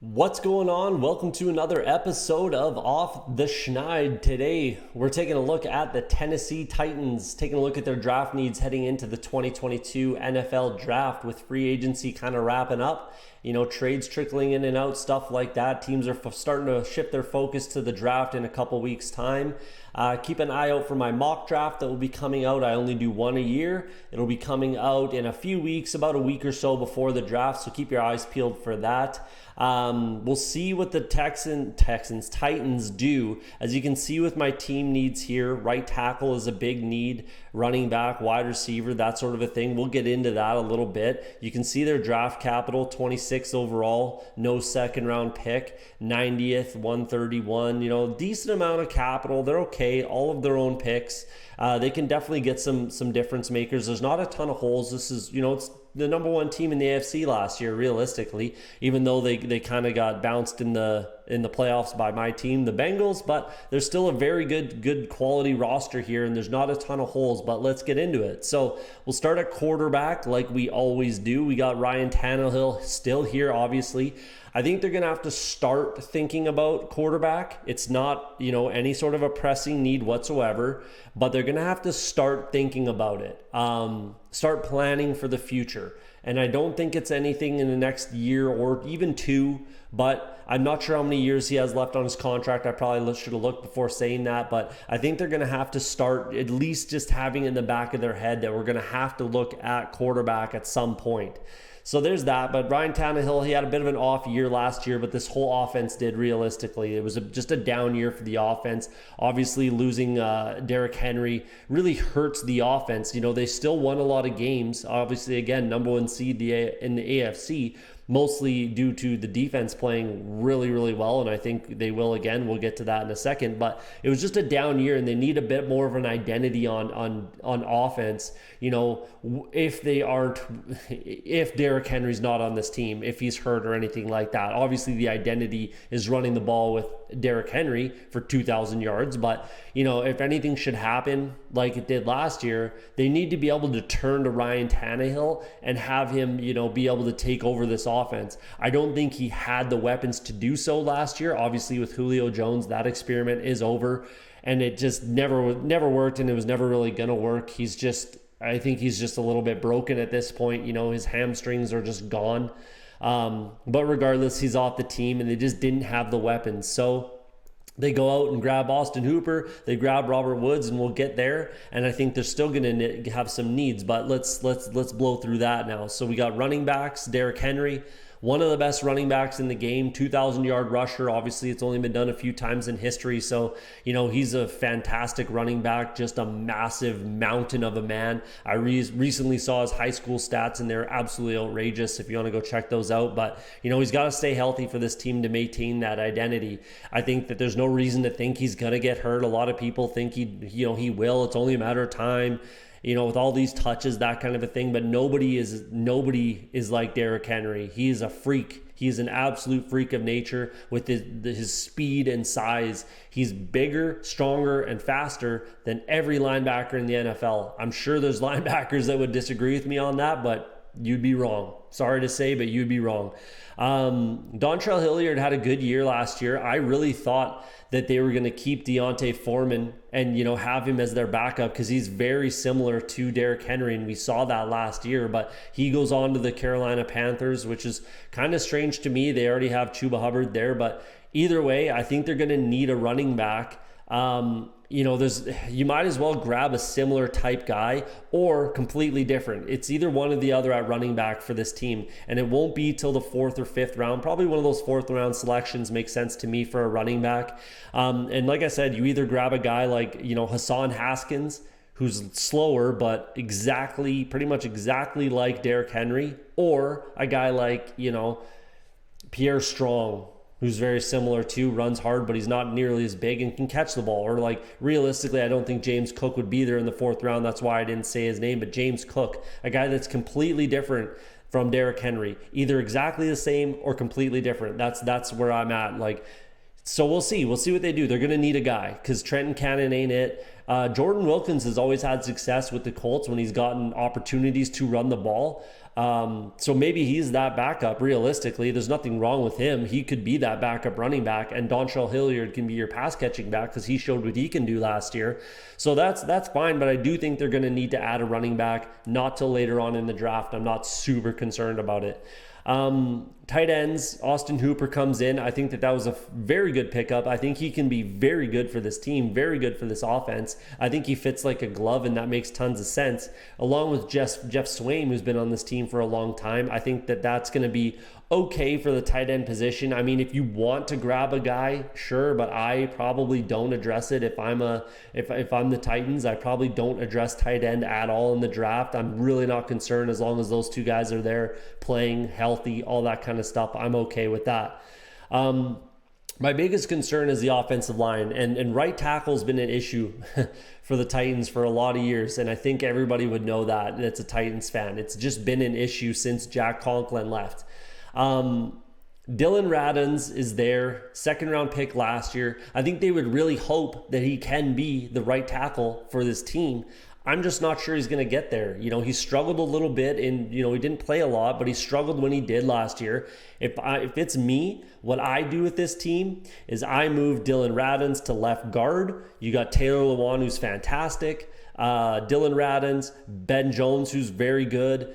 What's going on? Welcome to another episode of Off the Schneid. Today, we're taking a look at the Tennessee Titans, taking a look at their draft needs heading into the 2022 NFL draft with free agency kind of wrapping up. You know, trades trickling in and out, stuff like that. Teams are starting to shift their focus to the draft in a couple weeks' time. Keep an eye out for my mock draft that will be coming out. I only do one a year. It'll be coming out in a few weeks, about a week or so before the draft, so keep your eyes peeled for that. We'll see what the Titans do. As you can see with my team needs here, right tackle is a big need, running back, wide receiver, that sort of a thing. We'll get into that a little bit. You can see their draft capital, 26 overall, no second round pick, 90th, 131, decent amount of capital. They're okay, all of their own picks. They can definitely get some difference makers. There's not a ton of holes. This is, it's the number one team in the AFC last year, realistically, even though they kind of got bounced in the playoffs by my team, the Bengals, but there's still a very good quality roster here, and there's not a ton of holes, but let's get into it. So we'll start at quarterback like we always do. We got Ryan Tannehill still here, obviously. I think they're going to have to start thinking about quarterback. It's not, any sort of a pressing need whatsoever, but they're going to have to start thinking about it. Start planning for the future. And I don't think it's anything in the next year or even two, but I'm not sure how many years he has left on his contract. I probably should have looked before saying that, but I think they're going to have to start at least just having in the back of their head that we're going to have to look at quarterback at some point. So there's that. But Ryan Tannehill, he had a bit of an off year last year, but this whole offense did realistically. It was just a down year for the offense. Obviously, losing Derrick Henry really hurts the offense. They still won a lot of games. Obviously, again, number one seed in the AFC, mostly due to the defense playing really well, and I think they will again. We'll get to that in a second, but it was just a down year, and they need a bit more of an identity on offense. If Derrick Henry's not on this team, if he's hurt or anything like that. Obviously, the identity is running the ball with Derrick Henry for 2,000 yards, but if anything should happen like it did last year, they need to be able to turn to Ryan Tannehill and have him, be able to take over this offense. I don't think he had the weapons to do so last year. Obviously, with Julio Jones, that experiment is over, and it just never worked, and it was never really gonna work. I think he's just a little bit broken at this point. His hamstrings are just gone. But regardless, he's off the team, and they just didn't have the weapons. So they go out and grab Austin Hooper, they grab Robert Woods, and we'll get there. And I think they're still going to have some needs, but let's blow through that now. So we got running backs, Derrick Henry, one of the best running backs in the game, 2,000-yard rusher. Obviously, it's only been done a few times in history. So, he's a fantastic running back, just a massive mountain of a man. I recently saw his high school stats, and they're absolutely outrageous if you want to go check those out. But, he's got to stay healthy for this team to maintain that identity. I think that there's no reason to think he's going to get hurt. A lot of people think he will. It's only a matter of time. With all these touches, that kind of a thing. But nobody is like Derrick Henry. He is a freak. He is an absolute freak of nature with his speed and size. He's bigger, stronger, and faster than every linebacker in the NFL. I'm sure there's linebackers that would disagree with me on that, but you'd be wrong. Sorry to say, but you'd be wrong. Dontrell Hilliard had a good year last year. I really thought that they were going to keep Deontay Foreman and, have him as their backup because he's very similar to Derrick Henry, and we saw that last year. But he goes on to the Carolina Panthers, which is kind of strange to me. They already have Chuba Hubbard there, but either way, I think they're going to need a running back. You might as well grab a similar type guy or completely different. It's either one or the other at running back for this team, and it won't be till the 4th or 5th round. Probably one of those 4th round selections makes sense to me for a running back. And like I said, you either grab a guy like, Hassan Haskins, who's slower, but pretty much exactly like Derrick Henry, or a guy like, Pierre Strong, who's very similar to, runs hard, but he's not nearly as big and can catch the ball. Or realistically, I don't think James Cook would be there in the 4th round. That's why I didn't say his name, but James Cook, a guy that's completely different from Derrick Henry, either exactly the same or completely different. That's where I'm at. So we'll see what they do. They're going to need a guy because Trenton Cannon ain't it. Jordan Wilkins has always had success with the Colts when he's gotten opportunities to run the ball. So maybe he's that backup. Realistically, there's nothing wrong with him. He could be that backup running back, and Dontrell Hilliard can be your pass catching back because he showed what he can do last year. So that's fine, but I do think they're going to need to add a running back, not till later on in the draft. I'm not super concerned about it. Tight ends, Austin Hooper comes in. I think that was a very good pickup. I think he can be very good for this team, very good for this offense. I think he fits like a glove, and that makes tons of sense. Along with Jeff Swaim, who's been on this team for a long time, I think that that's going to be okay for the tight end position. I mean, if you want to grab a guy, sure, but I probably don't address it. If I'm the Titans, I probably don't address tight end at all in the draft. I'm really not concerned as long as those two guys are there playing healthy, all that kind of stuff. I'm okay with that. My biggest concern is the offensive line, and right tackle's been an issue for the Titans for a lot of years, and I think everybody would know that that's a Titans fan. It's just been an issue since Jack Conklin left. Dylan Radins is there, second round pick last year. I think they would really hope that he can be the right tackle for this team. I'm just not sure he's going to get there. He struggled a little bit and, he didn't play a lot, but he struggled when he did last year. If it's me, what I do with this team is I move Dylan Radins to left guard. You got Taylor Lewan, who's fantastic. Dylan Radins, Ben Jones, who's very good.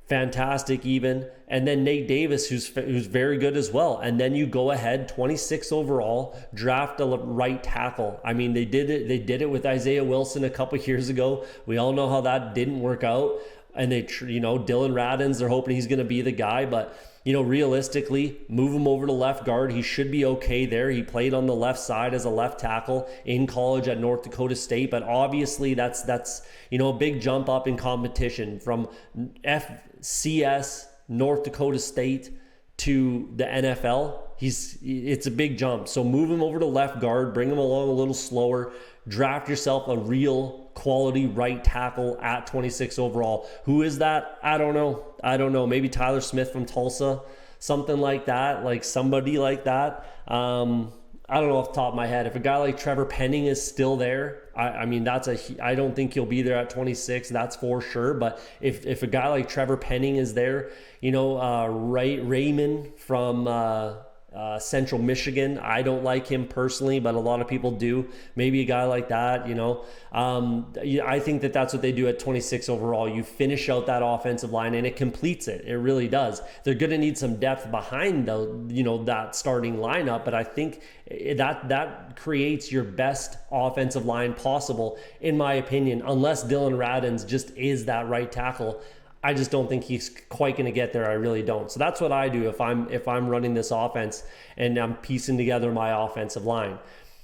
Fantastic even, and then Nate Davis, who's very good as well. And then you go ahead, 26 overall, draft a right tackle. I mean, they did it with Isaiah Wilson a couple years ago. We all know how that didn't work out. And Dylan Radins, they're hoping he's going to be the guy, but realistically, move him over to left guard. He should be okay there. He played on the left side as a left tackle in college at North Dakota State, but obviously that's a big jump up in competition from FCS North Dakota State to the NFL. It's a big jump. So move him over to left guard, bring him along a little slower, draft yourself a real quality right tackle at 26 overall. Who is that? I don't know. Maybe Tyler Smith from Tulsa, something like that, like somebody like that. I don't know off the top of my head. If a guy like Trevor Penning is still there, I don't think he'll be there at 26. That's for sure. But if a guy like Trevor Penning is there, Raymond from Central Michigan, I don't like him personally, but a lot of people do. Maybe a guy like that, I think that's what they do at 26 overall. You finish out that offensive line and it completes it. It really does. They're going to need some depth behind that starting lineup, but I think that creates your best offensive line possible, in my opinion, unless Dylan Radins just is that right tackle. I just don't think he's quite going to get there. I really don't. So that's what I do if I'm running this offense and I'm piecing together my offensive line.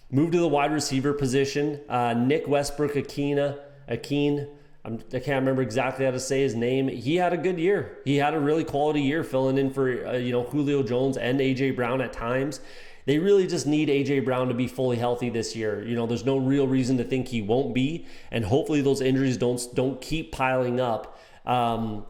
Move to the wide receiver position. Nick Westbrook-Akeen. I can't remember exactly how to say his name. He had a good year. He had a really quality year filling in for Julio Jones and AJ Brown at times. They really just need AJ Brown to be fully healthy this year. There's no real reason to think he won't be, and hopefully those injuries don't keep piling up.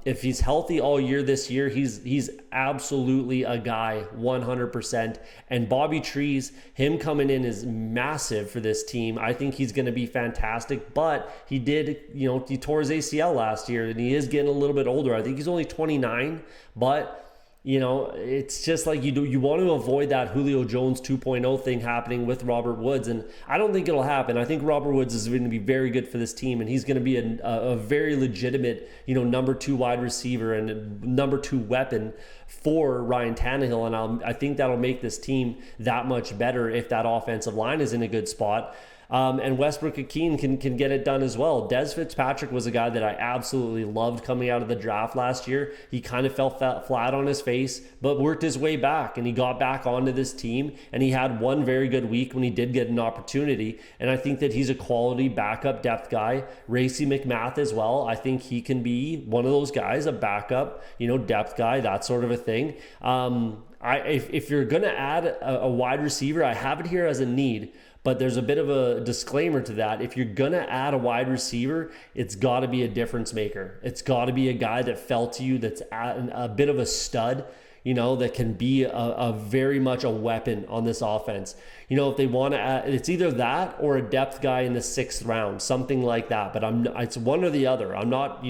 If he's healthy all year this year, he's absolutely a guy, 100%. And Bobby Trees, him coming in is massive for this team. I think he's going to be fantastic, but he tore his ACL last year and he is getting a little bit older. I think he's only 29, but it's just like you want to avoid that Julio Jones 2.0 thing happening with Robert Woods. And I don't think it'll happen. I think Robert Woods is going to be very good for this team, and he's going to be a very legitimate, number 2 wide receiver and a number 2 weapon for Ryan Tannehill. And I think that'll make this team that much better if that offensive line is in a good spot. And Westbrook-Akeen can get it done as well. Des Fitzpatrick was a guy that I absolutely loved coming out of the draft last year. He kind of fell flat on his face, but worked his way back, and he got back onto this team, and he had one very good week when he did get an opportunity. And I think that he's a quality backup depth guy. Racey McMath as well. I think he can be one of those guys, a backup, depth guy, that sort of a thing. If you're going to add a wide receiver, I have it here as a need, but there's a bit of a disclaimer to that. If you're going to add a wide receiver, it's got to be a difference maker. It's got to be a guy that fell to you that's a bit of a stud, that can be a very much a weapon on this offense. If they want to add, it's either that or a depth guy in the 6th round, something like that. But it's one or the other. I'm not,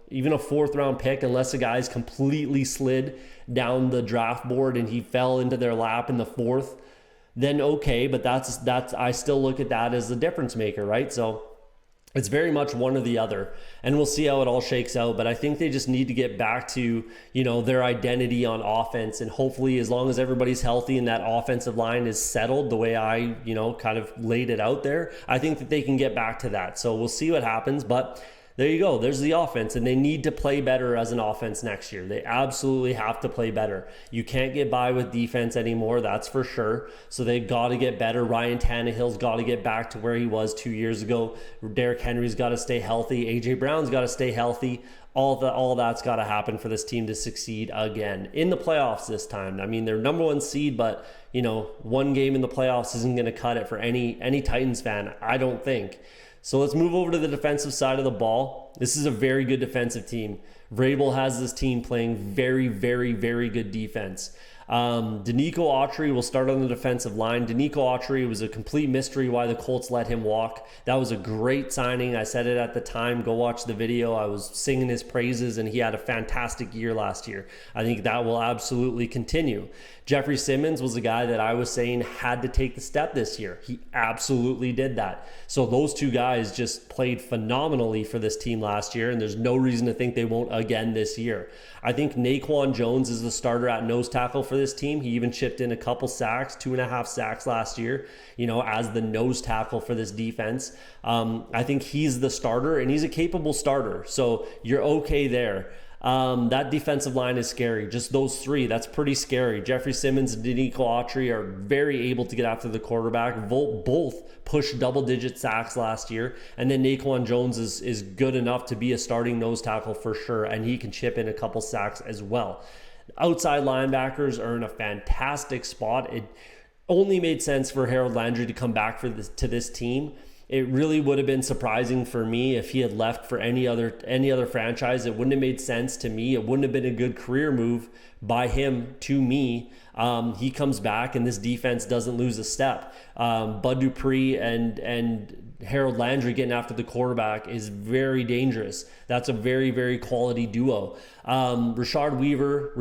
even a 4th round pick, unless a guy's completely slid down the draft board and he fell into their lap in the 4th, then okay, but that's I still look at that as the difference maker, right? So it's very much one or the other, and we'll see how it all shakes out. But I think they just need to get back to, their identity on offense, and hopefully as long as everybody's healthy and that offensive line is settled the way I, kind of laid it out there, I think that they can get back to that. So we'll see what happens, but there you go. There's the offense, and they need to play better as an offense next year. They absolutely have to play better. You can't get by with defense anymore, that's for sure. So they've got to get better. Ryan Tannehill's got to get back to where he was 2 years ago. Derrick Henry's got to stay healthy. A.J. Brown's got to stay healthy. All that's got to happen for this team to succeed again in the playoffs this time. I mean, they're number 1 seed, but one game in the playoffs isn't going to cut it for any Titans fan, I don't think. So let's move over to the defensive side of the ball. This is a very good defensive team. Vrabel has this team playing very, very, very good defense. Danico Autry will start on the defensive line. Danico Autry was a complete mystery why the Colts let him walk. That was a great signing. I said it at the time. Go watch the video. I was singing his praises, and he had a fantastic year last year. I think that will absolutely continue. Jeffrey Simmons was a guy that I was saying had to take the step this year. He absolutely did that. So those two guys just played phenomenally for this team last year, and there's no reason to think they won't again this year. I think Naquan Jones is the starter at nose tackle for this team. He even chipped in a couple sacks, 2.5 sacks last year, as the nose tackle for this defense. I think he's the starter, and he's a capable starter. So you're okay there. That defensive line is scary. Just those three, that's pretty scary. Jeffrey Simmons and Danico Autry are very able to get after the quarterback. Both pushed double-digit sacks last year. And then Naquan Jones is good enough to be a starting nose tackle for sure, and he can chip in a couple sacks as well. Outside linebackers are in a fantastic spot. It only made sense for Harold Landry to come back to this team. It really would have been surprising for me if he had left for any other franchise. It wouldn't have made sense to me. It wouldn't have been a good career move by him to me. He comes back and this defense doesn't lose a step. Bud Dupree and Harold Landry getting after the quarterback is very dangerous. That's a very, very quality duo. Rashad Weaver,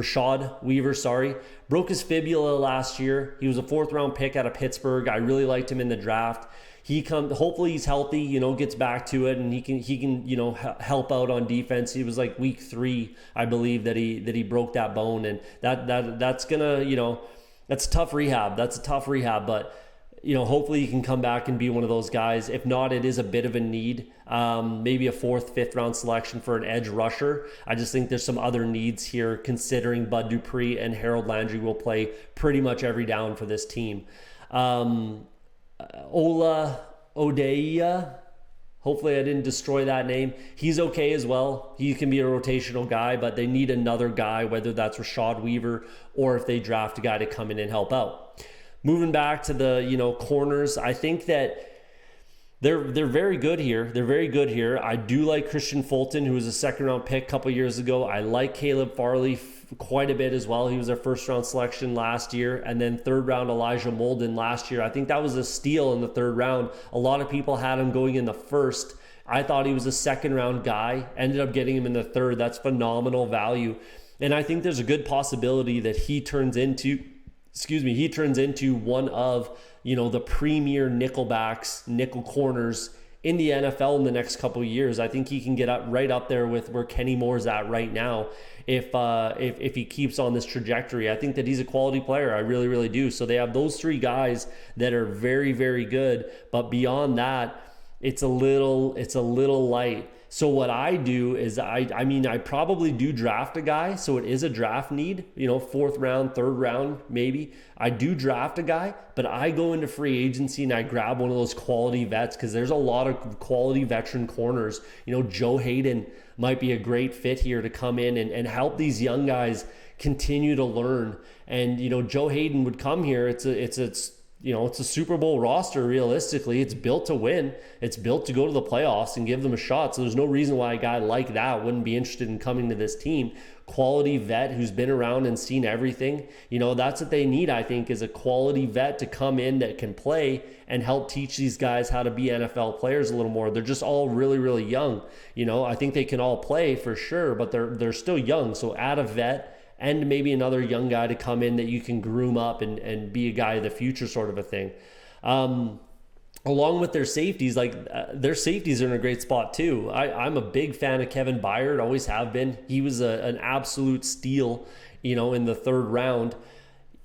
broke his fibula last year. He was a 4th round pick out of Pittsburgh. I really liked him in the draft. Hopefully he's healthy, gets back to it, and he can help out on defense. He was like week 3, I believe, that he broke that bone, and that's gonna, that's tough rehab. That's a tough rehab, but hopefully he can come back and be one of those guys. If not, it is a bit of a need. Maybe a 4th, 5th round selection for an edge rusher. I just think there's some other needs here, considering Bud Dupree and Harold Landry will play pretty much every down for this team. Ola Odeia, hopefully I didn't destroy that name. He's okay as well. He can be a rotational guy, but they need another guy, whether that's Rashad Weaver or if they draft a guy to come in and help out. Moving back to the corners, I think that they're very good here. They're very good here. I do like Christian Fulton, who was a 2nd round pick a couple years ago. I like Caleb Farley quite a bit as well. He was their 1st round selection last year, and then 3rd round Elijah Molden last year. I think that was a steal in the 3rd round. A lot of people had him going in the 1st. I thought he was a 2nd round guy, ended up getting him in the 3rd. That's phenomenal value. And I think there's a good possibility that he turns into one of, the premier nickel corners in the NFL in the next couple of years. I think he can get right up there with where Kenny Moore's at right now if he keeps on this trajectory. I think that he's a quality player. I really, really do. So they have those 3 guys that are very, very good, but beyond that, it's a little light. So what I do is I probably do draft a guy. So it is a draft need, 4th round, 3rd round, maybe. I do draft a guy, but I go into free agency and I grab one of those quality vets, because there's a lot of quality veteran corners. Joe Hayden might be a great fit here to come in and help these young guys continue to learn. And, Joe Hayden would come here. It's it's a Super Bowl roster. Realistically, it's built to win. It's built to go to the playoffs and give them a shot. So there's no reason why a guy like that wouldn't be interested in coming to this team. Quality vet who's been around and seen everything. That's what they need, I think, is a quality vet to come in that can play and help teach these guys how to be NFL players a little more. They're just all really, really young. I think they can all play for sure, but they're still young. So add a vet and maybe another young guy to come in that you can groom up and be a guy of the future, sort of a thing. Along with their safeties, their safeties are in a great spot too. I'm a big fan of Kevin Byard, always have been. He was an absolute steal, in the third round.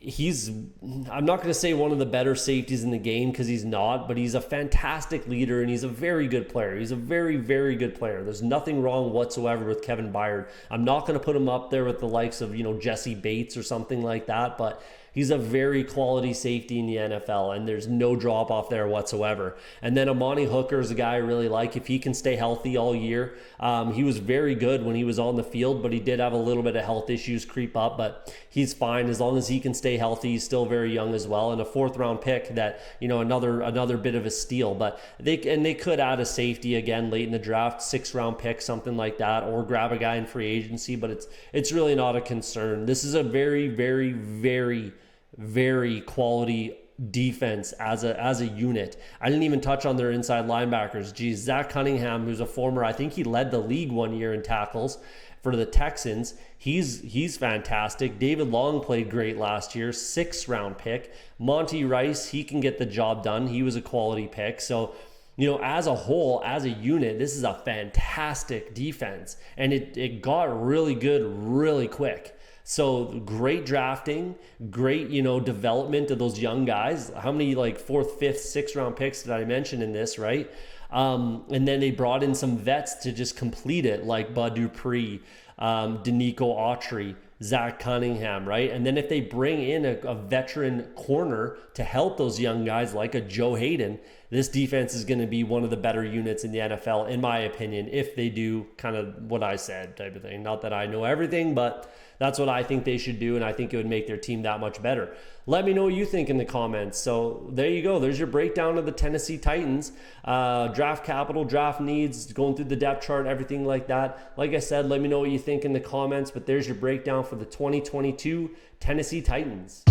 I'm not going to say one of the better safeties in the game because he's not, but he's a fantastic leader and he's a very good player. He's a very, very good player. There's nothing wrong whatsoever with Kevin Byard. I'm not going to put him up there with the likes of, Jesse Bates or something like that, but he's a very quality safety in the NFL, and there's no drop off there whatsoever. And then Amani Hooker is a guy I really like. If he can stay healthy all year, he was very good when he was on the field, but he did have a little bit of health issues creep up, but he's fine as long as he can stay healthy. He's still very young as well, and a fourth round pick that, another bit of a steal. But they could add a safety again late in the draft, 6th round pick, something like that, or grab a guy in free agency, but it's really not a concern. This is a very, very, very, very quality defense as a unit. I didn't even touch on their inside linebackers. Geez, Zach Cunningham, who's a former, I think he led the league one year in tackles for the Texans. He's fantastic. David Long played great last year, 6th round pick. Monty Rice, he can get the job done. He was a quality pick. So, as a whole, as a unit, this is a fantastic defense, and it got really good really quick. So great drafting, great, development of those young guys. How many 4th, 5th, 6th round picks did I mention in this, right? And then they brought in some vets to just complete it, like Bud Dupree, Danico Autry, Zach Cunningham, right? And then if they bring in a veteran corner to help those young guys like a Joe Hayden, this defense is going to be one of the better units in the NFL, in my opinion, if they do kind of what I said type of thing. Not that I know everything, but that's what I think they should do, and I think it would make their team that much better. Let me know what you think in the comments. So there you go. There's your breakdown of the Tennessee Titans. Draft capital, draft needs, going through the depth chart, everything like that. Like I said, let me know what you think in the comments, but there's your breakdown for the 2022 Tennessee Titans.